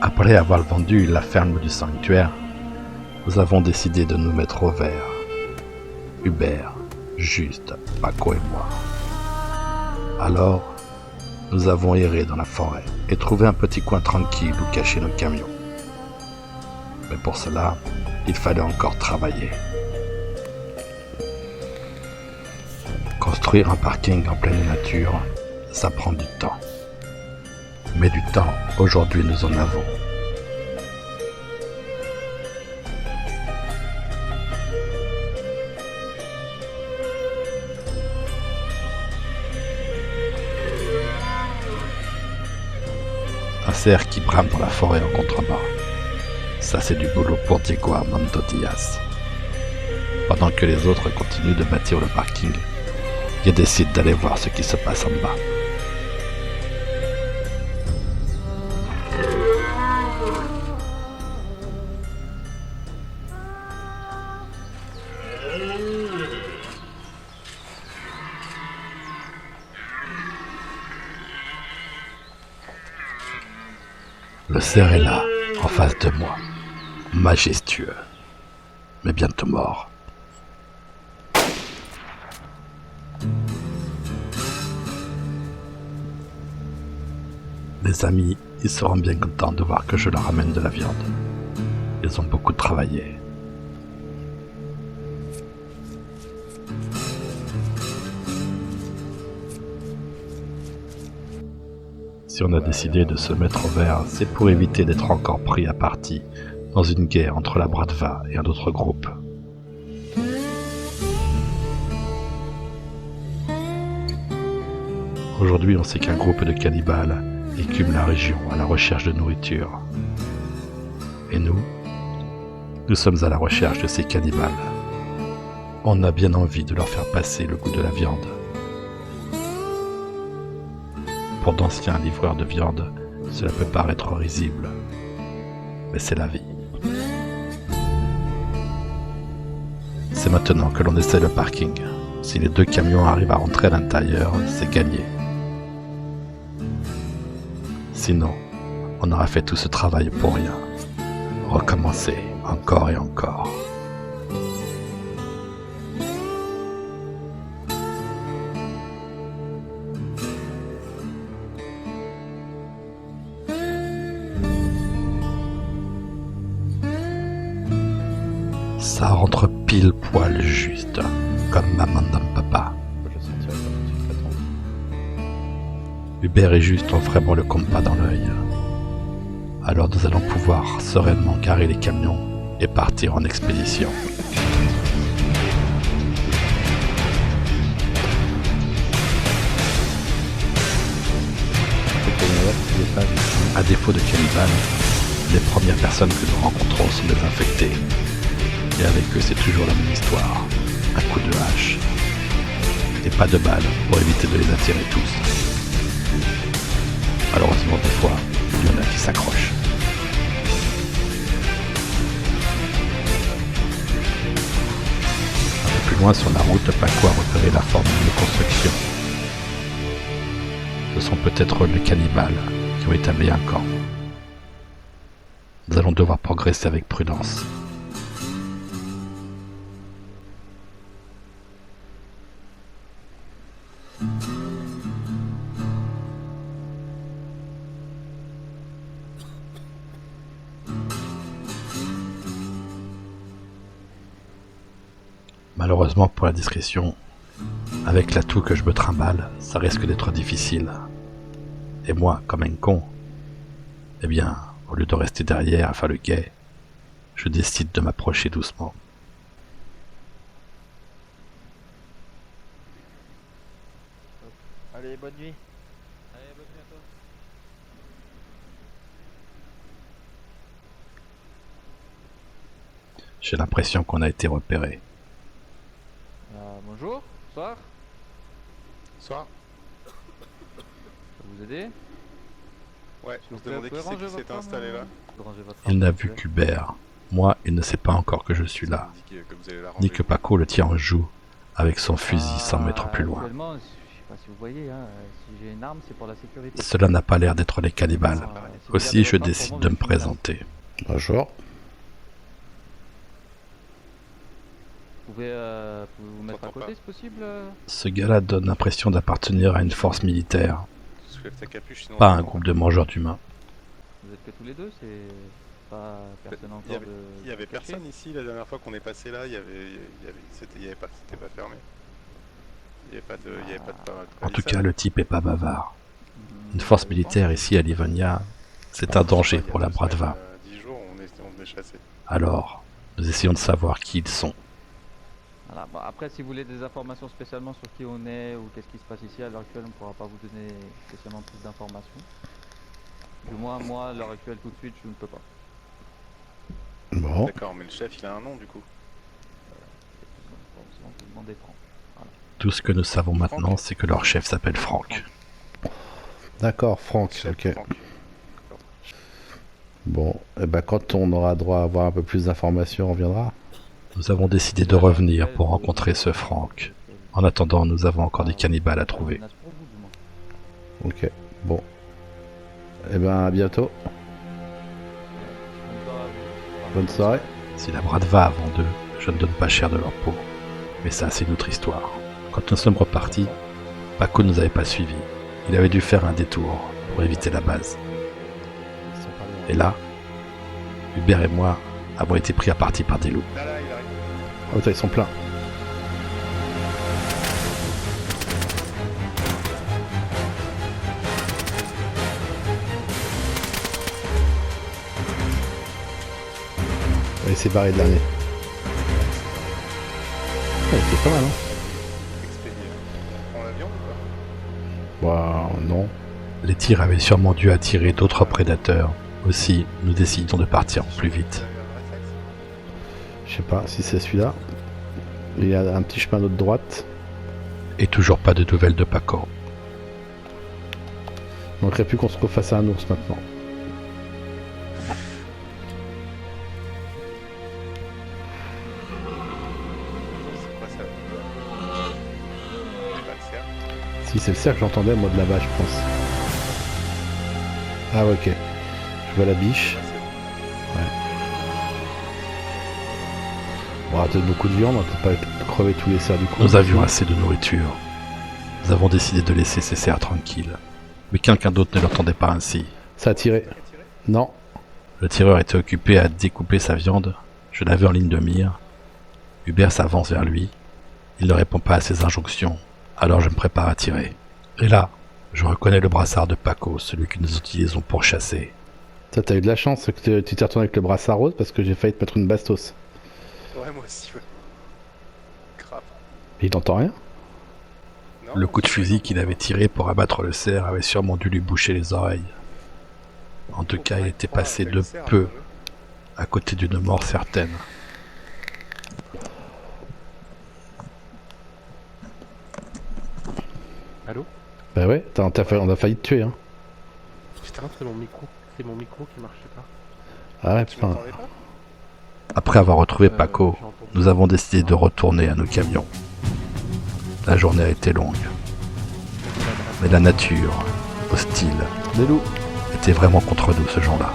Après avoir vendu la ferme du sanctuaire, nous avons décidé de nous mettre au vert. Hubert, Juste, Paco et moi. Alors, nous avons erré dans la forêt et trouvé un petit coin tranquille où cacher nos camions. Mais pour cela, il fallait encore travailler. Construire un parking en pleine nature, ça prend du temps. Mais du temps, aujourd'hui nous en avons. Un cerf qui brame dans la forêt en contrebas. Ça c'est du boulot pour Diego Armando Diaz. Pendant que les autres continuent de bâtir le parking, je décide d'aller voir ce qui se passe en bas. Le cerf est là, en face de moi, majestueux, mais bientôt mort. Les amis, ils seront bien contents de voir que je leur amène de la viande. Ils ont beaucoup travaillé. Si on a décidé de se mettre au vert, c'est pour éviter d'être encore pris à partie dans une guerre entre la Bratva et un autre groupe. Aujourd'hui, on sait qu'un groupe de cannibales écume la région à la recherche de nourriture. Et nous sommes à la recherche de ces cannibales. On a bien envie de leur faire passer le goût de la viande. Pour d'anciens livreurs de viande, cela peut paraître risible, mais c'est la vie. C'est maintenant que l'on essaie le parking. Si les 2 camions arrivent à rentrer à l'intérieur, c'est gagné. Sinon, on aura fait tout ce travail pour rien. Recommencer encore et encore. Ça rentre pile poil juste, comme maman dans papa. Hubert et Juste ont vraiment le compas dans l'œil. Alors nous allons pouvoir sereinement garer les camions et partir en expédition. À défaut de cannibales, les premières personnes que nous rencontrons sont des infectés. Et avec eux, c'est toujours la même histoire. Un coup de hache. Et pas de balles pour éviter de les attirer tous. Malheureusement, des fois, il y en a qui s'accrochent. Un peu plus loin sur la route, Paco a repéré la forme d'une construction. Ce sont peut-être les cannibales qui ont établi un camp. Nous allons devoir progresser avec prudence. Malheureusement pour la discrétion, avec l'atout que je me trimballe, ça risque d'être difficile. Et moi, comme un con, eh bien, au lieu de rester derrière à faire le guet, je décide de m'approcher doucement. Allez, bonne nuit. Allez, bonne nuit à toi. J'ai l'impression qu'on a été repéré. Bonjour, bonsoir, Soir. je peux vous aider? Ouais, S'il on vous se plaît, demandait vous qui pouvez c'est qui ranger s'était votre installé arme, là. Rangez votre Il arme, n'a s'il vu vous plaît. qu'Hubert. Moi, il ne sait pas encore que je suis là, Indiqué que vous allez la ni ranger. que Paco le tient en joue avec son fusil 100 mètres plus loin. Actuellement, je suis Enfin, si vous voyez, hein, si j'ai une arme, c'est pour la sécurité. Cela n'a pas l'air d'être les cannibales. Si vous Aussi, gardez je votre arme pour décide moi, de me vous êtes une menace. présenter. Bonjour. Vous pouvez vous mettre à T'entends côté, pas. c'est possible Ce gars-là donne l'impression d'appartenir à une force militaire, Soulève ta capuche, sinon pas on un t'entend groupe de mangeurs d'humains. Vous êtes que tous les deux, c'est pas personne Il y encore avait, de. il y avait caché personne ici la dernière fois qu'on est passé là, c'était pas fermé. Il y avait pas de En tout palissade. cas, le type est pas bavard. Mhm, Une force ça dépend. militaire ici à Livonia, c'est Ah, un je sais danger pas, il y a pour la 2 semaines, Bratva. 10 jours, on est chassé. Alors, nous essayons de savoir qui ils sont. Voilà. Bon, après, si vous voulez des informations spécialement sur qui on est ou qu'est-ce qui se passe ici à l'heure actuelle, on ne pourra pas vous donner spécialement plus d'informations. Du moins, moi, à l'heure actuelle, tout de suite, je ne peux pas. Bon, D'accord, mais le chef il a un nom du coup. Bon, sinon, vous demandez Franck. Tout ce que nous savons maintenant, c'est que leur chef s'appelle Franck. d'accord, Franck. Chef Ok. Franck. Bon, et ben quand on aura droit à avoir un peu plus d'informations, on viendra. Nous avons décidé de revenir pour rencontrer ce Franck. En attendant, nous avons encore des cannibales à trouver. Menace pour vous, du moins. Ok, bon. Et ben à bientôt. Bonne soirée à vous. Bonne soirée. Si la Bratva avant d'eux, je ne donne pas cher de leur peau. Mais ça, c'est une autre histoire. Quand nous sommes repartis, Paco ne nous avait pas suivis. Il avait dû faire un détour pour éviter la base. Ils sont pas loin. Et là, Hubert et moi avons été pris à partie par des loups. Là, il arrive. Oh, putain, ils sont pleins. On va essayer de barrer le dernier. Ouais, c'est pas mal, hein. Expédié. On prend l'avion ou pas? Bah, non. Les tirs avaient sûrement dû attirer d'autres prédateurs. Aussi, nous décidons de partir plus vite. Je sais pas si c'est celui-là. Il y a un petit chemin de droite. Et toujours pas de nouvelles de Paco. Il manquerait plus qu'on se retrouve face à un ours maintenant. C'est quoi ça? C'est pas le cerf. Si c'est le cerf que j'entendais moi de là-bas, je pense. Ah ouais, ok. Je vois la biche. Ouais, On aura peut-être beaucoup de viande, on va peut-être pas crever tous les cerfs du coup. Nous avions assez de nourriture. Nous avons décidé de laisser ces cerfs tranquilles. Mais quelqu'un d'autre ne l'entendait pas ainsi. Ça a tiré. Non. Le tireur était occupé à découper sa viande. Je l'avais en ligne de mire. Hubert s'avance vers lui. Il ne répond pas à ses injonctions. Alors je me prépare à tirer. Et là, je reconnais le brassard de Paco, celui que nous utilisons pour chasser. Ça, t'as eu de la chance que tu t'es retourné avec le brassard rose parce que j'ai failli te mettre une bastos. ouais, moi aussi, ouais. Grave. Et il t'entend rien. Non, Le coup de fusil qu'il avait tiré pour abattre le cerf avait sûrement dû lui boucher les oreilles. En tout cas, il était passé de peu à côté d'une mort certaine. Allô? Bah ouais, on a failli te tuer, hein. Putain, c'est mon micro. C'est mon micro qui marchait pas. Ah ouais, Tu putain. m'entendais pas? Après avoir retrouvé Paco, J'ai entendu. nous avons décidé de retourner à nos camions. La journée a été longue, mais la nature, hostile, Des loups. était vraiment contre nous ce jour-là.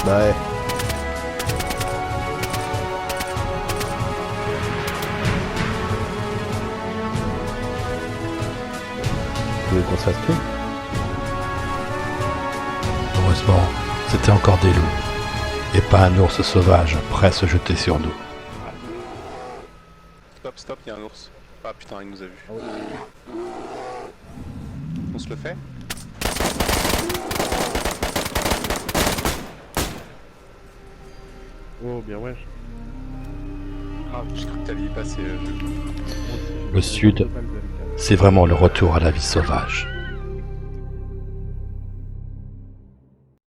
Bah ouais. Vous voulez qu'on se fasse tuer? Heureusement, c'était encore des loups, et pas un ours sauvage prêt à se jeter sur nous. Stop, il y a un ours. Ah putain, il nous a vus. On se le fait? Oh, bien ouais. Ah, j'ai cru que t'allais y passer. Le sud, c'est vraiment le retour à la vie sauvage.